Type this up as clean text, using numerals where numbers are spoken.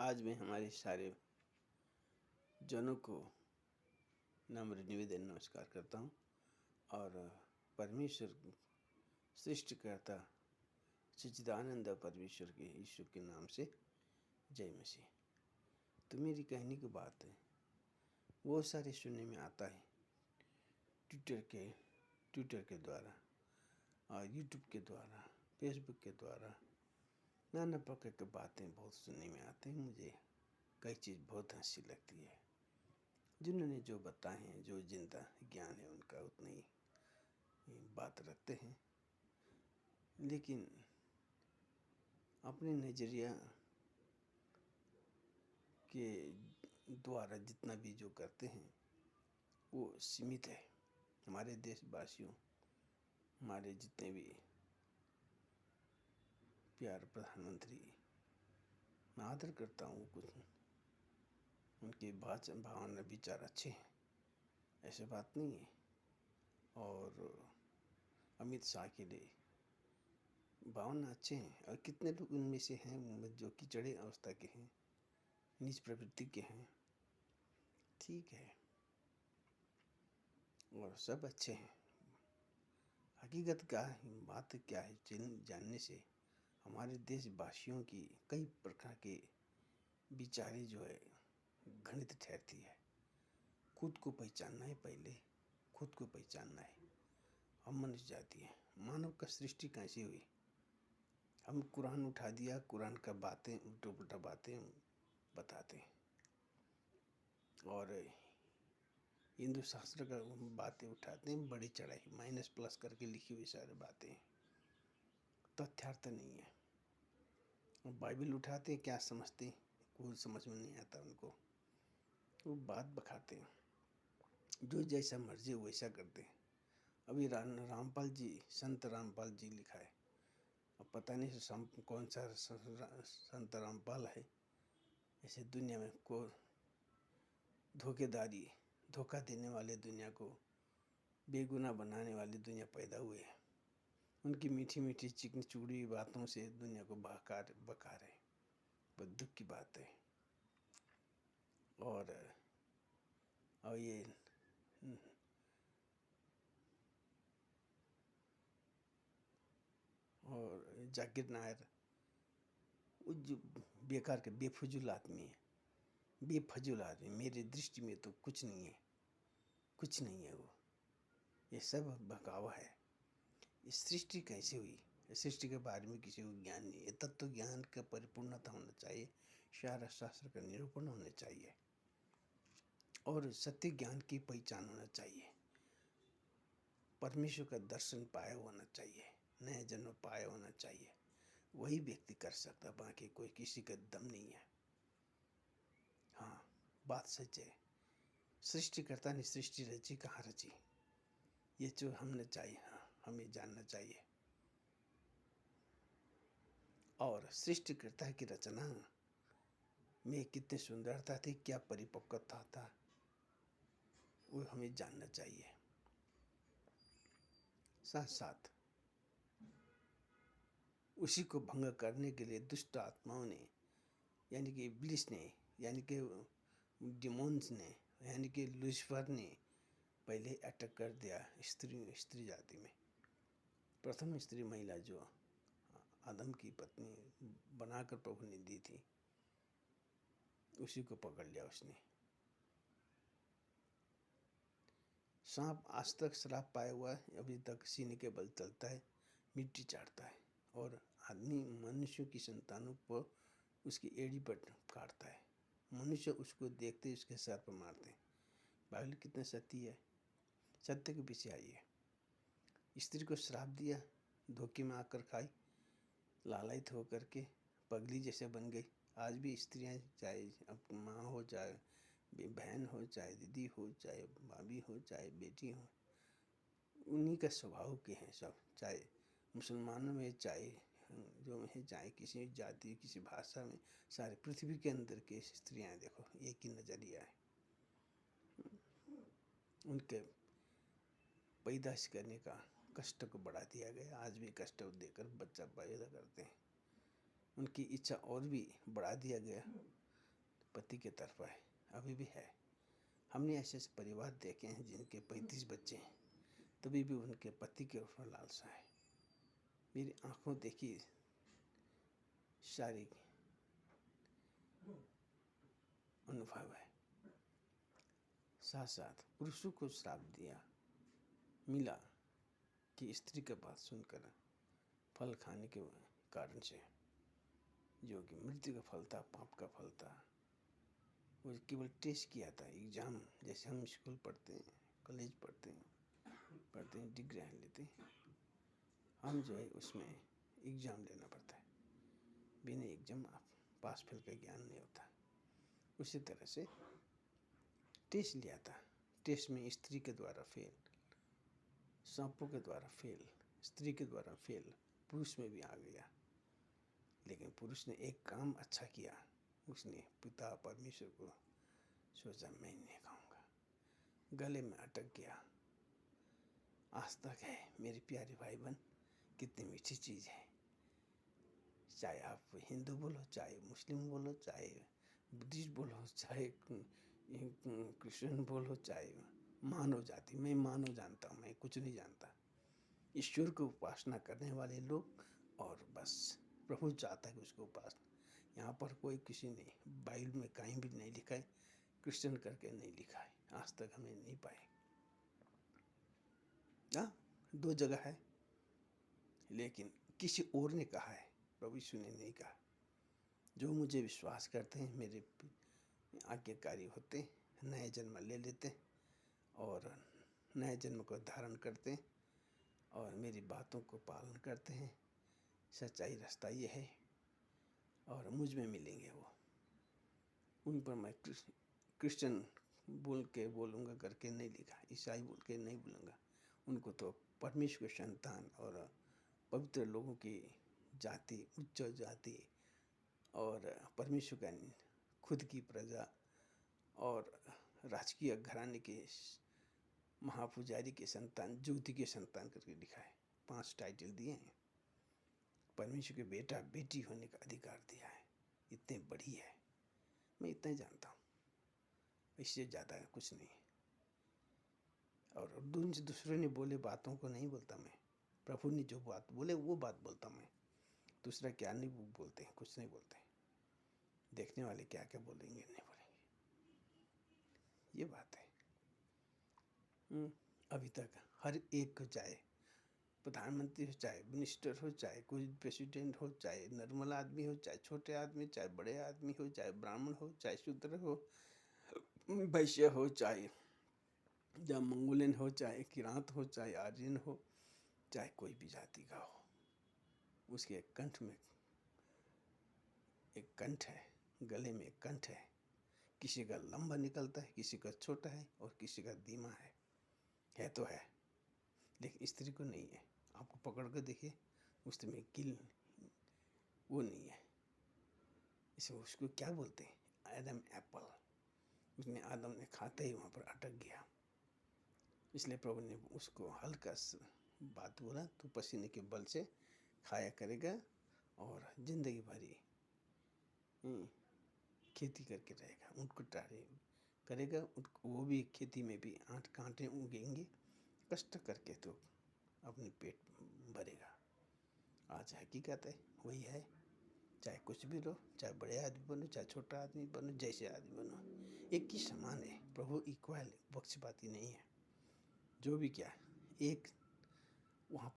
आज मैं हमारे सारे जनों को नम्र निवेदन नमस्कार करता हूँ और परमेश्वर सृष्टिकर्ता सच्चिदानंद परमेश्वर के यीशु के नाम से जय मसीह। तो मेरी कहने की बात है, बहुत सारे सुनने में आता है ट्विटर के द्वारा और यूट्यूब के द्वारा, फेसबुक के द्वारा नाना प्रकार की बातें बहुत सुनने में आते हैं। मुझे कई चीज़ बहुत हंसी लगती है। जिन्होंने जो बताए हैं, जो जिंदा ज्ञान है उनका उतना ही बात रखते हैं, लेकिन अपने नज़रिया के द्वारा जितना भी जो करते हैं वो सीमित है। हमारे देशवासियों, हमारे जितने भी प्यारे प्रधानमंत्री, मैं आदर करता हूँ, कुछ उनके भावना विचार अच्छे हैं, ऐसे बात नहीं है। और अमित शाह के लिए भावना अच्छे हैं, और कितने लोग उनमें से हैं जो कीचड़े अवस्था के हैं, नीच प्रवृत्ति के हैं, ठीक है, और सब अच्छे हैं। हकीकत क्या है, बात क्या है, जानने से हमारे देशवासियों की कई प्रकार के विचारें जो है घृणित ठहरती है। खुद को पहचानना है, पहले खुद को पहचानना है। हम मनुष्य जाति है, मानव का सृष्टि कैसी हुई। हम कुरान उठा दिया, कुरान का बातें उल्टा पुल्टा बातें बताते हैं, और हिंदू शास्त्र का बातें उठाते हैं, बड़ी चढ़ाई माइनस प्लस करके लिखी हुई सारी बातें, तथ्यार्थ नहीं है। और बाइबल उठाते हैं, क्या समझते हैं, कोई समझ में नहीं आता उनको। वो बात बखाते हैं, जो जैसा मर्जी वैसा करते हैं। अभी रामपाल जी, संत रामपाल जी लिखा है, अब पता नहीं कौन सा संत रामपाल है। ऐसे दुनिया में को धोखा देने वाले, दुनिया को बेगुनाह बनाने वाली दुनिया पैदा हुए हैं। उनकी मीठी मीठी चिकनी चुड़ी बातों से दुनिया को बका रहे, बहुत दुख की बात है। और ये और जाकिर नायर, वो जो बेकार के बेफजूल आदमी है, बेफजूल आदमी, मेरी दृष्टि में तो कुछ नहीं है, कुछ नहीं है वो। ये सब बहकावा है। इस सृष्टि कैसे हुई, इस सृष्टि के बारे में किसी को ज्ञान नहीं है। तत्व ज्ञान का परिपूर्णता होना चाहिए, सारा शास्त्र का निरूपण होना चाहिए, और सत्य ज्ञान की पहचान होना चाहिए। परमेश्वर का दर्शन पाया होना चाहिए, नया जन्म पाया होना चाहिए। वही व्यक्ति कर सकता, बाकी कोई किसी का दम नहीं है। हाँ, बात सच है। सृष्टिकर्ता ने सृष्टि रची, कहाँ रची, ये जो हमने चाहिए, हाँ हमें जानना चाहिए। और सृष्टिकर्ता की रचना में कितनी सुंदरता थी, क्या परिपक्वता था, वो हमें जानना चाहिए। साथ साथ उसी को भंग करने के लिए दुष्ट आत्माओं ने, यानी कि इब्लिस ने, यानी कि डिमोन्स ने, यानी कि लूसीफर ने पहले अटैक कर दिया स्त्री जाति में। प्रथम स्त्री महिला जो आदम की पत्नी बनाकर प्रभु ने दी थी, उसी को पकड़ लिया उसने। सांप आज तक श्राप पाया हुआ है, अभी तक सीने के बल चलता है, मिट्टी चाटता है, और आदमी मनुष्य की संतानों को उसकी एड़ी पर काटता है। मनुष्य उसको देखते उसके सर पर मारते हैं। बाइबल कितना सत्य है, सत्य के पीछे आई है। स्त्री को श्राप दिया, धोखे में आकर खाई, लालयित होकर के पगली जैसे बन गई। आज भी स्त्रियां, चाहे अब माँ हो, चाहे बहन हो, चाहे दीदी हो, चाहे भाभी हो, चाहे बेटी हो, उन्हीं का स्वभाव के हैं सब। चाहे मुसलमानों में, चाहे जो है, चाहे किसी जाति, किसी भाषा में, सारे पृथ्वी के अंदर के स्त्रियां देखो, एक ही नज़रिया है। उनके पैदाइश करने का कष्ट को बढ़ा दिया गया। आज भी कष्ट देकर बच्चा पैदा करते हैं। उनकी इच्छा और भी बढ़ा दिया गया, पति के तरफ है, अभी भी है। हमने ऐसे ऐसे परिवार देखे हैं जिनके 35 बच्चे हैं, तभी भी उनके पति के ऊपर लालसा है। मेरी आंखों देखी सारी अनुभव है। साथ साथ पुरुषों को श्राप दिया मिला कि स्त्री का बात सुनकर फल खाने के कारण से, जो कि मृत्यु का फल था, पाप का फल था। वो केवल टेस्ट किया था, एग्ज़ाम, जैसे हम स्कूल पढ़ते हैं, कॉलेज पढ़ते हैं, डिग्री लेते हैं, हम जो है उसमें एग्ज़ाम लेना पड़ता है। बिना एग्ज़ाम आप पास फेल का ज्ञान नहीं होता। उसी तरह से टेस्ट लिया था, टेस्ट में स्त्री के द्वारा फेल, सांपों के द्वारा फेल, स्त्री के द्वारा फेल, पुरुष में भी आ गया। लेकिन पुरुष ने एक काम अच्छा किया, उसने पिता परमेश्वर को सोचा मैं नहीं खाऊंगा, गले में अटक गया। आज तक है मेरे प्यारे भाई बहन, कितनी मीठी चीज़ है। चाहे आप हिंदू बोलो, चाहे मुस्लिम बोलो, चाहे बुद्धिस्ट बोलो, चाहे क्रिश्चियन बोलो, चाहे मानव जाति, मैं मानव जानता हूँ, मैं कुछ नहीं जानता। ईश्वर को उपासना करने वाले लोग, और बस प्रभु चाहता है कि उसको उपासना। यहाँ पर कोई किसी ने बाइबल में कहीं भी नहीं लिखा है, क्रिश्चियन करके नहीं लिखा है, आज तक हमें नहीं पाए। हाँ, 2 जगह है, लेकिन किसी और ने कहा है, प्रभु यीशु ने नहीं कहा। जो मुझे विश्वास करते हैं, मेरे आज्ञाकारी होते, नए जन्म ले लेते और नए जन्म को धारण करते और मेरी बातों को पालन करते हैं। सच्चाई रास्ता ये है, और मुझ में मिलेंगे वो। उन पर मैं क्रिश्चियन बोल के बोलूँगा करके नहीं लिखा, ईसाई बोल के नहीं बोलूँगा। उनको तो परमेश्वर के संतान और पवित्र लोगों की जाति, उच्च जाति और परमेश्वर का खुद की प्रजा और राजकीय घराने के महापुजारी के संतान, ज्योति के संतान करके लिखा है। 5 टाइटल दिए हैं। परमेश्वर के बेटा बेटी होने का अधिकार दिया है। इतने बड़ी है, मैं इतना ही जानता हूँ, इससे ज़्यादा कुछ नहीं। और दूसरों ने बोले बातों को नहीं बोलता मैं। प्रभु ने जो बात बोले वो बात बोलता मैं। दूसरा क्या नहीं बोलते हैं, कुछ नहीं बोलते। देखने वाले क्या क्या बोलेंगे, नहीं बोलेंगे, ये बात है। अभी तक हर एक को, चाहे प्रधानमंत्री हो, चाहे मिनिस्टर हो, चाहे कोई प्रेसिडेंट हो, चाहे नॉर्मल आदमी हो, चाहे छोटे आदमी, चाहे बड़े आदमी हो, चाहे ब्राह्मण हो, चाहे शूद्र हो, वैश्य हो, चाहे जब मंगोलियन हो, चाहे किरात हो, चाहे आर्यन हो, चाहे कोई भी जाति का हो, उसके कंठ में एक कंठ है, गले में एक कंठ है। किसी का लंबा निकलता है, किसी का छोटा है और किसी का धीमा है तो है, लेकिन स्त्री को नहीं है। आपको पकड़ कर देखिए, उसमें किल वो नहीं है। इसे उसको क्या बोलते हैं, आदम एप्पल। उसने आदम ने खाते ही वहाँ पर अटक गया। इसलिए प्रभु ने उसको हल्का बात बोला, तो पसीने के बल से खाया करेगा और जिंदगी भरी खेती करके रहेगा। ऊँट कटारी करेगा, वो भी खेती में भी कांटे उगेंगे, कष्ट करके तो अपने पेट भरेगा। आज हकीकत है, वही है। चाहे कुछ भी लो, चाहे बड़े आदमी बनो, चाहे छोटा आदमी बनो, जैसे आदमी बनो, एक ही समान है। प्रभु इक्वल, पक्षपाती नहीं है। जो भी क्या एक वहाँ